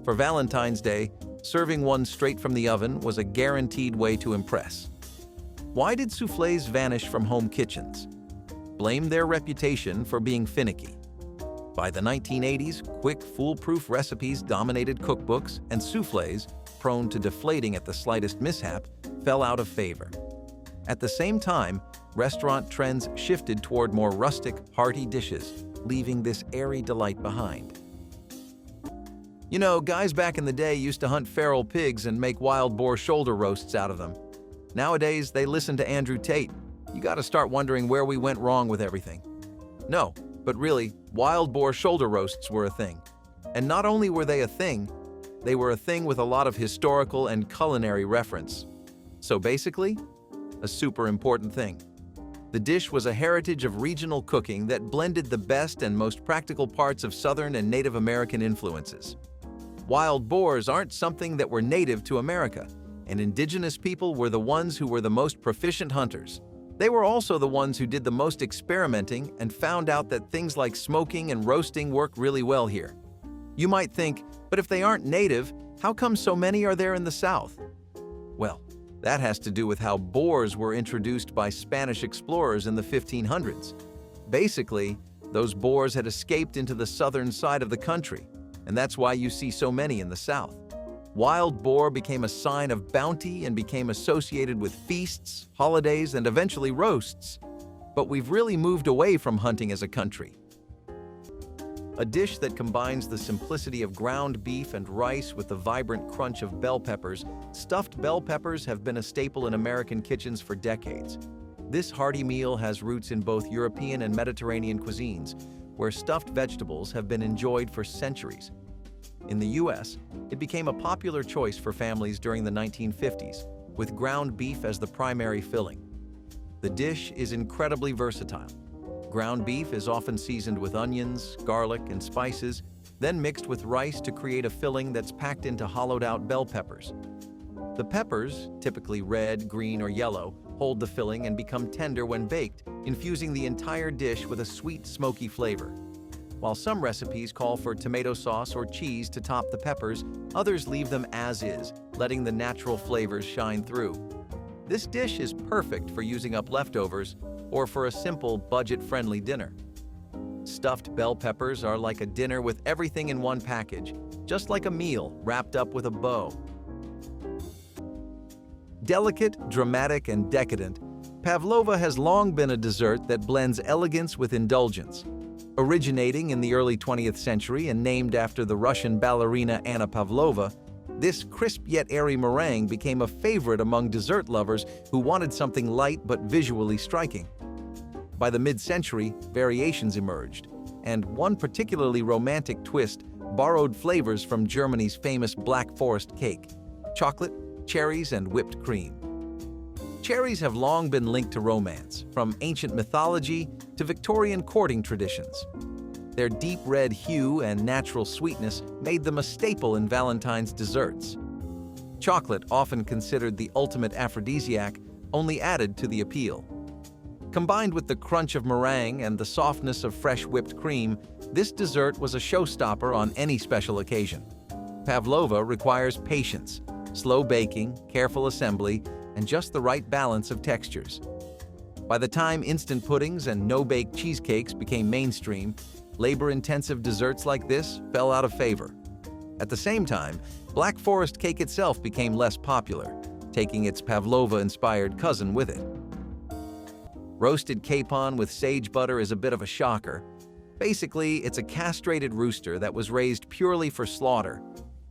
S1: For Valentine's Day, serving one straight from the oven was a guaranteed way to impress. Why did soufflés vanish from home kitchens? Blame their reputation for being finicky. By the 1980s, quick, foolproof recipes dominated cookbooks, and soufflés, prone to deflating at the slightest mishap, fell out of favor. At the same time, restaurant trends shifted toward more rustic, hearty dishes, leaving this airy delight behind. You know, guys back in the day used to hunt feral pigs and make wild boar shoulder roasts out of them. Nowadays, they listen to Andrew Tate. You gotta start wondering where we went wrong with everything. No, but really, wild boar shoulder roasts were a thing. And not only were they a thing with a lot of historical and culinary reference. So basically, a super important thing. The dish was a heritage of regional cooking that blended the best and most practical parts of Southern and Native American influences. Wild boars aren't something that were native to America, and indigenous people were the ones who were the most proficient hunters. They were also the ones who did the most experimenting and found out that things like smoking and roasting work really well here. You might think, but if they aren't native, how come so many are there in the South? Well, that has to do with how boars were introduced by Spanish explorers in the 1500s. Basically, those boars had escaped into the southern side of the country, and that's why you see so many in the South. Wild boar became a sign of bounty and became associated with feasts, holidays, and eventually roasts. But we've really moved away from hunting as a country. A dish that combines the simplicity of ground beef and rice with the vibrant crunch of bell peppers, stuffed bell peppers have been a staple in American kitchens for decades. This hearty meal has roots in both European and Mediterranean cuisines, where stuffed vegetables have been enjoyed for centuries. In the US, it became a popular choice for families during the 1950s, with ground beef as the primary filling. The dish is incredibly versatile. Ground beef is often seasoned with onions, garlic, and spices, then mixed with rice to create a filling that's packed into hollowed-out bell peppers. The peppers, typically red, green, or yellow, hold the filling and become tender when baked, infusing the entire dish with a sweet, smoky flavor. While some recipes call for tomato sauce or cheese to top the peppers, others leave them as is, letting the natural flavors shine through. This dish is perfect for using up leftovers or for a simple, budget-friendly dinner. Stuffed bell peppers are like a dinner with everything in one package, just like a meal wrapped up with a bow. Delicate, dramatic, and decadent, Pavlova has long been a dessert that blends elegance with indulgence. Originating in the early 20th century and named after the Russian ballerina Anna Pavlova, this crisp yet airy meringue became a favorite among dessert lovers who wanted something light but visually striking. By the mid-century, variations emerged, and one particularly romantic twist borrowed flavors from Germany's famous Black Forest cake: chocolate, cherries, and whipped cream. Cherries have long been linked to romance, from ancient mythology to Victorian courting traditions. Their deep red hue and natural sweetness made them a staple in Valentine's desserts. Chocolate, often considered the ultimate aphrodisiac, only added to the appeal. Combined with the crunch of meringue and the softness of fresh whipped cream, this dessert was a showstopper on any special occasion. Pavlova requires patience, slow baking, careful assembly, and just the right balance of textures. By the time instant puddings and no-bake cheesecakes became mainstream, labor-intensive desserts like this fell out of favor. At the same time, Black Forest cake itself became less popular, taking its Pavlova-inspired cousin with it. Roasted capon with sage butter is a bit of a shocker. Basically, it's a castrated rooster that was raised purely for slaughter.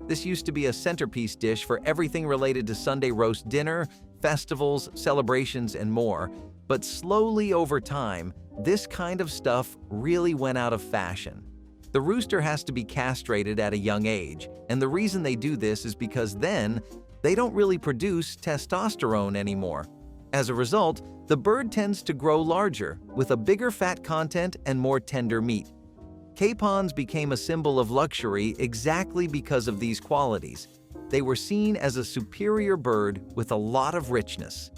S1: This used to be a centerpiece dish for everything related to Sunday roast dinner, festivals, celebrations, and more. But slowly over time, this kind of stuff really went out of fashion. The rooster has to be castrated at a young age, and the reason they do this is because then they don't really produce testosterone anymore. As a result, the bird tends to grow larger, with a bigger fat content and more tender meat. Capons became a symbol of luxury exactly because of these qualities. They were seen as a superior bird with a lot of richness.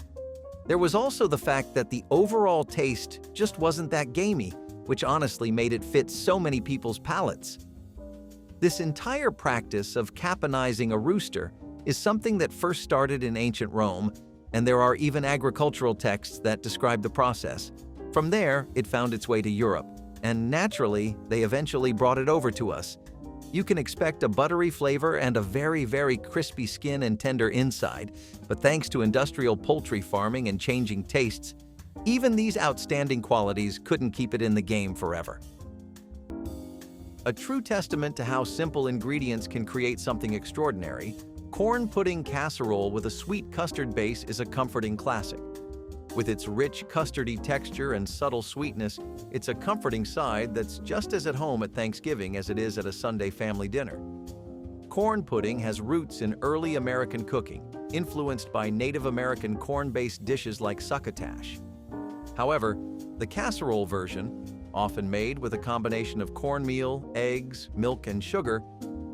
S1: There was also the fact that the overall taste just wasn't that gamey. which honestly made it fit so many people's palates. This entire practice of caponizing a rooster is something that first started in ancient Rome, and there are even agricultural texts that describe the process. From there, it found its way to Europe, and naturally, they eventually brought it over to us. You can expect a buttery flavor and a very, very crispy skin and tender inside, but thanks to industrial poultry farming and changing tastes, even these outstanding qualities couldn't keep it in the game forever. A true testament to how simple ingredients can create something extraordinary, corn pudding casserole with a sweet custard base is a comforting classic. With its rich, custardy texture and subtle sweetness, it's a comforting side that's just as at home at Thanksgiving as it is at a Sunday family dinner. Corn pudding has roots in early American cooking, influenced by Native American corn-based dishes like succotash. However, the casserole version, often made with a combination of cornmeal, eggs, milk, and sugar,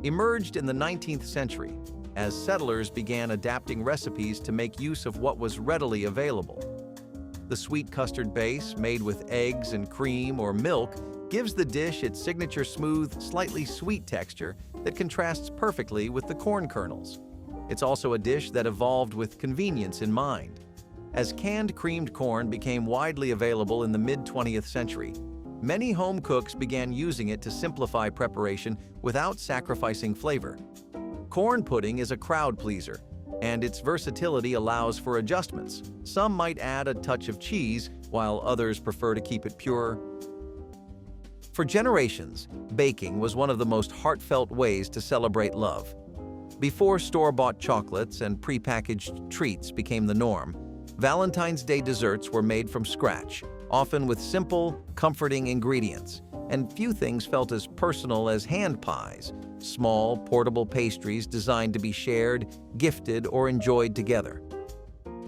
S1: emerged in the 19th century as settlers began adapting recipes to make use of what was readily available. The sweet custard base, made with eggs and cream or milk, gives the dish its signature smooth, slightly sweet texture that contrasts perfectly with the corn kernels. It's also a dish that evolved with convenience in mind. As canned creamed corn became widely available in the mid-20th century, many home cooks began using it to simplify preparation without sacrificing flavor. Corn pudding is a crowd pleaser, and its versatility allows for adjustments. Some might add a touch of cheese, while others prefer to keep it pure. For generations, baking was one of the most heartfelt ways to celebrate love. Before store-bought chocolates and prepackaged treats became the norm, Valentine's Day desserts were made from scratch, often with simple, comforting ingredients, and few things felt as personal as hand pies, small, portable pastries designed to be shared, gifted, or enjoyed together.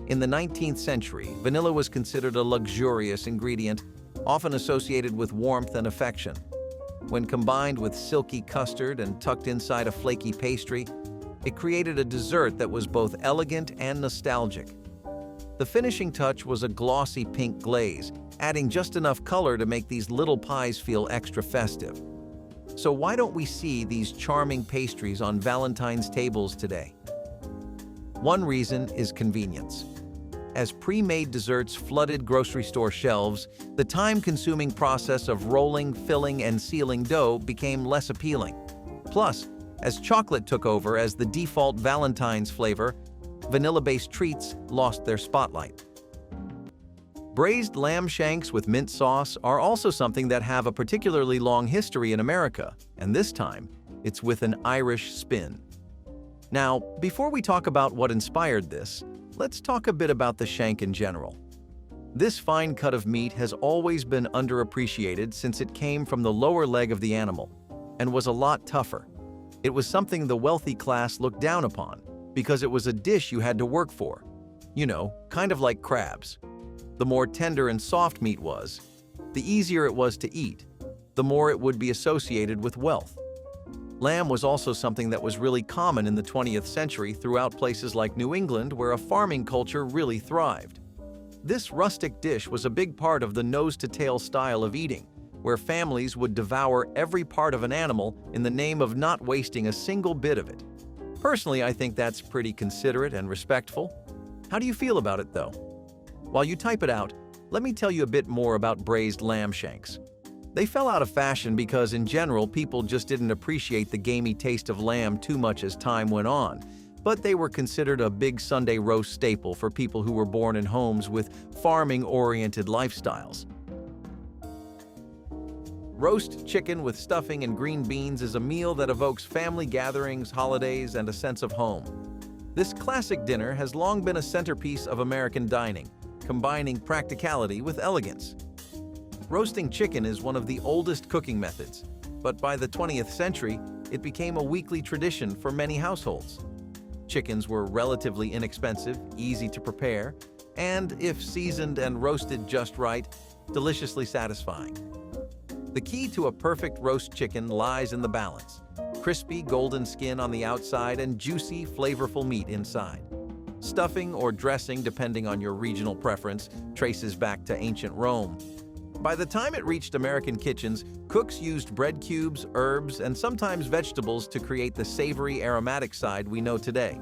S1: In the 19th century, vanilla was considered a luxurious ingredient, often associated with warmth and affection. When combined with silky custard and tucked inside a flaky pastry, it created a dessert that was both elegant and nostalgic. The finishing touch was a glossy pink glaze, adding just enough color to make these little pies feel extra festive. So why don't we see these charming pastries on Valentine's tables today? One reason is convenience. As pre-made desserts flooded grocery store shelves, the time-consuming process of rolling, filling, and sealing dough became less appealing. Plus, as chocolate took over as the default Valentine's flavor, vanilla-based treats lost their spotlight. Braised lamb shanks with mint sauce are also something that have a particularly long history in America, and this time, it's with an Irish spin. Now, before we talk about what inspired this, let's talk a bit about the shank in general. This fine cut of meat has always been underappreciated since it came from the lower leg of the animal and was a lot tougher. It was something the wealthy class looked down upon because it was a dish you had to work for. You know, kind of like crabs. The more tender and soft meat was, the easier it was to eat, the more it would be associated with wealth. Lamb was also something that was really common in the 20th century throughout places like New England, where a farming culture really thrived. This rustic dish was a big part of the nose-to-tail style of eating, where families would devour every part of an animal in the name of not wasting a single bit of it. Personally, I think that's pretty considerate and respectful. How do you feel about it, though? While you type it out, let me tell you a bit more about braised lamb shanks. They fell out of fashion because, in general, people just didn't appreciate the gamey taste of lamb too much as time went on, but they were considered a big Sunday roast staple for people who were born in homes with farming-oriented lifestyles. Roast chicken with stuffing and green beans is a meal that evokes family gatherings, holidays, and a sense of home. This classic dinner has long been a centerpiece of American dining, combining practicality with elegance. Roasting chicken is one of the oldest cooking methods, but by the 20th century, it became a weekly tradition for many households. Chickens were relatively inexpensive, easy to prepare, and, if seasoned and roasted just right, deliciously satisfying. The key to a perfect roast chicken lies in the balance: crispy, golden skin on the outside and juicy, flavorful meat inside. Stuffing or dressing, depending on your regional preference, traces back to ancient Rome. By the time it reached American kitchens, cooks used bread cubes, herbs, and sometimes vegetables to create the savory, aromatic side we know today.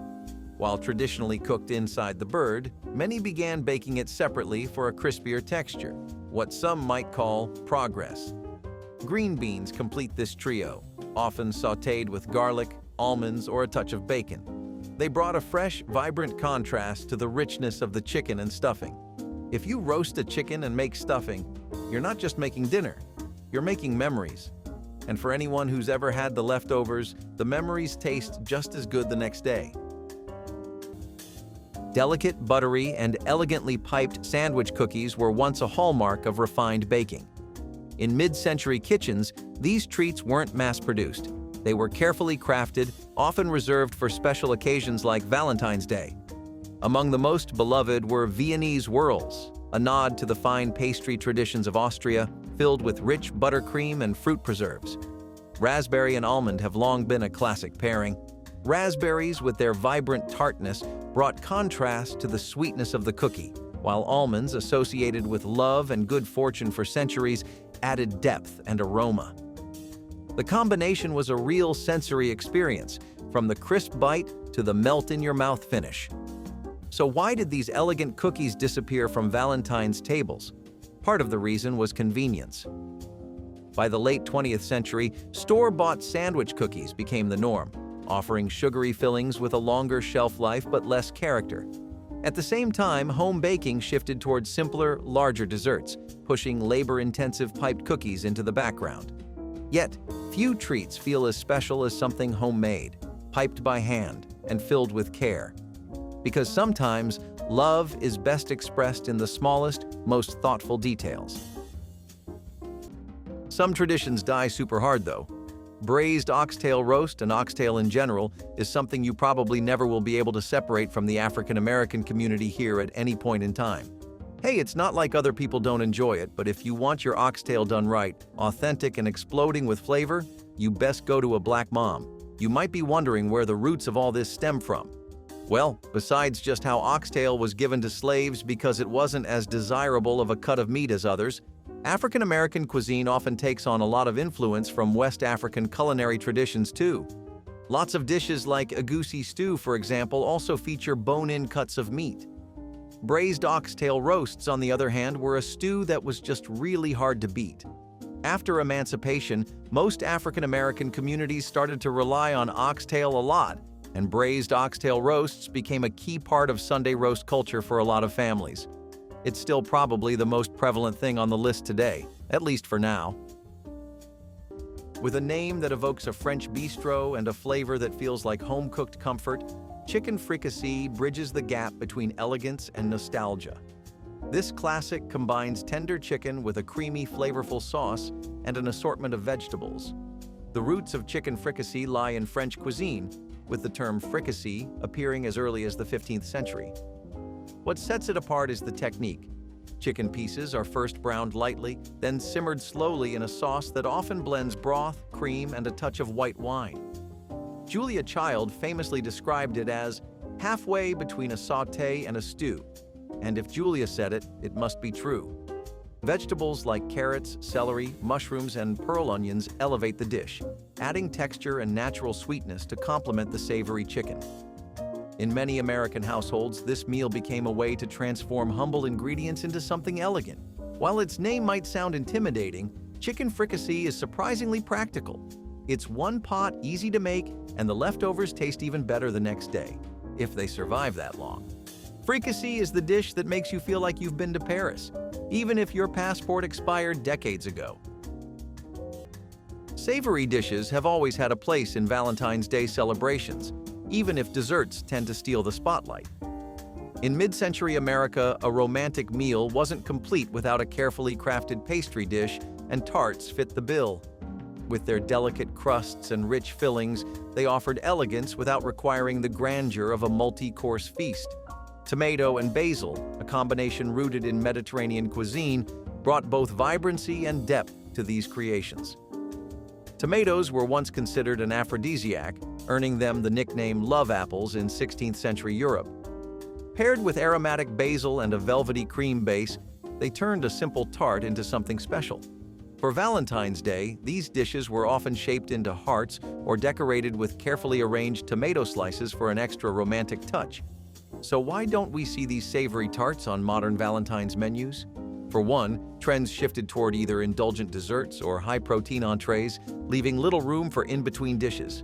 S1: While traditionally cooked inside the bird, many began baking it separately for a crispier texture, what some might call progress. Green beans complete this trio, often sautéed with garlic, almonds, or a touch of bacon. They brought a fresh, vibrant contrast to the richness of the chicken and stuffing. If you roast a chicken and make stuffing, you're not just making dinner, you're making memories. And for anyone who's ever had the leftovers, the memories taste just as good the next day. Delicate, buttery, and elegantly piped sandwich cookies were once a hallmark of refined baking. In mid-century kitchens, these treats weren't mass-produced. They were carefully crafted, often reserved for special occasions like Valentine's Day. Among the most beloved were Viennese whirls, a nod to the fine pastry traditions of Austria, filled with rich buttercream and fruit preserves. Raspberry and almond have long been a classic pairing. Raspberries, with their vibrant tartness, brought contrast to the sweetness of the cookie, while almonds, associated with love and good fortune for centuries, added depth and aroma. The combination was a real sensory experience, from the crisp bite to the melt-in-your-mouth finish. So why did these elegant cookies disappear from Valentine's tables? Part of the reason was convenience. By the late 20th century, store-bought sandwich cookies became the norm, offering sugary fillings with a longer shelf life but less character. At the same time, home baking shifted towards simpler, larger desserts, pushing labor-intensive piped cookies into the background. Yet, few treats feel as special as something homemade, piped by hand, and filled with care. Because sometimes, love is best expressed in the smallest, most thoughtful details. Some traditions die super hard, though. Braised oxtail roast and oxtail in general is something you probably never will be able to separate from the African-American community here at any point in time. Hey, it's not like other people don't enjoy it, but if you want your oxtail done right, authentic and exploding with flavor, you best go to a black mom. You might be wondering where the roots of all this stem from. Well, besides just how oxtail was given to slaves because it wasn't as desirable of a cut of meat as others, African-American cuisine often takes on a lot of influence from West African culinary traditions too. Lots of dishes like egusi stew, for example, also feature bone-in cuts of meat. Braised oxtail roasts, on the other hand, were a stew that was just really hard to beat. After emancipation, most African-American communities started to rely on oxtail a lot, and braised oxtail roasts became a key part of Sunday roast culture for a lot of families. It's still probably the most prevalent thing on the list today, at least for now. With a name that evokes a French bistro and a flavor that feels like home-cooked comfort, chicken fricassee bridges the gap between elegance and nostalgia. This classic combines tender chicken with a creamy, flavorful sauce and an assortment of vegetables. The roots of chicken fricassee lie in French cuisine, with the term fricassee appearing as early as the 15th century. What sets it apart is the technique. Chicken pieces are first browned lightly, then simmered slowly in a sauce that often blends broth, cream, and a touch of white wine. Julia Child famously described it as halfway between a sauté and a stew. And if Julia said it, it must be true. Vegetables like carrots, celery, mushrooms, and pearl onions elevate the dish, adding texture and natural sweetness to complement the savory chicken. In many American households, this meal became a way to transform humble ingredients into something elegant. While its name might sound intimidating, chicken fricassee is surprisingly practical. It's one pot, easy to make, and the leftovers taste even better the next day, if they survive that long. Fricassee is the dish that makes you feel like you've been to Paris, even if your passport expired decades ago. Savory dishes have always had a place in Valentine's Day celebrations, even if desserts tend to steal the spotlight. In mid-century America, a romantic meal wasn't complete without a carefully crafted pastry dish, and tarts fit the bill. With their delicate crusts and rich fillings, they offered elegance without requiring the grandeur of a multi-course feast. Tomato and basil, a combination rooted in Mediterranean cuisine, brought both vibrancy and depth to these creations. Tomatoes were once considered an aphrodisiac, earning them the nickname love apples in 16th century Europe. Paired with aromatic basil and a velvety cream base, they turned a simple tart into something special. For Valentine's Day, these dishes were often shaped into hearts or decorated with carefully arranged tomato slices for an extra romantic touch. So why don't we see these savory tarts on modern Valentine's menus? For one, trends shifted toward either indulgent desserts or high-protein entrees, leaving little room for in-between dishes.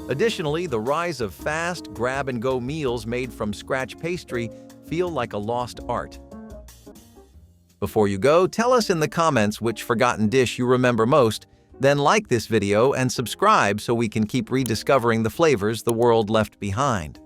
S1: Additionally, the rise of fast, grab-and-go meals made from scratch pastry feel like a lost art. Before you go, tell us in the comments which forgotten dish you remember most, then like this video and subscribe so we can keep rediscovering the flavors the world left behind.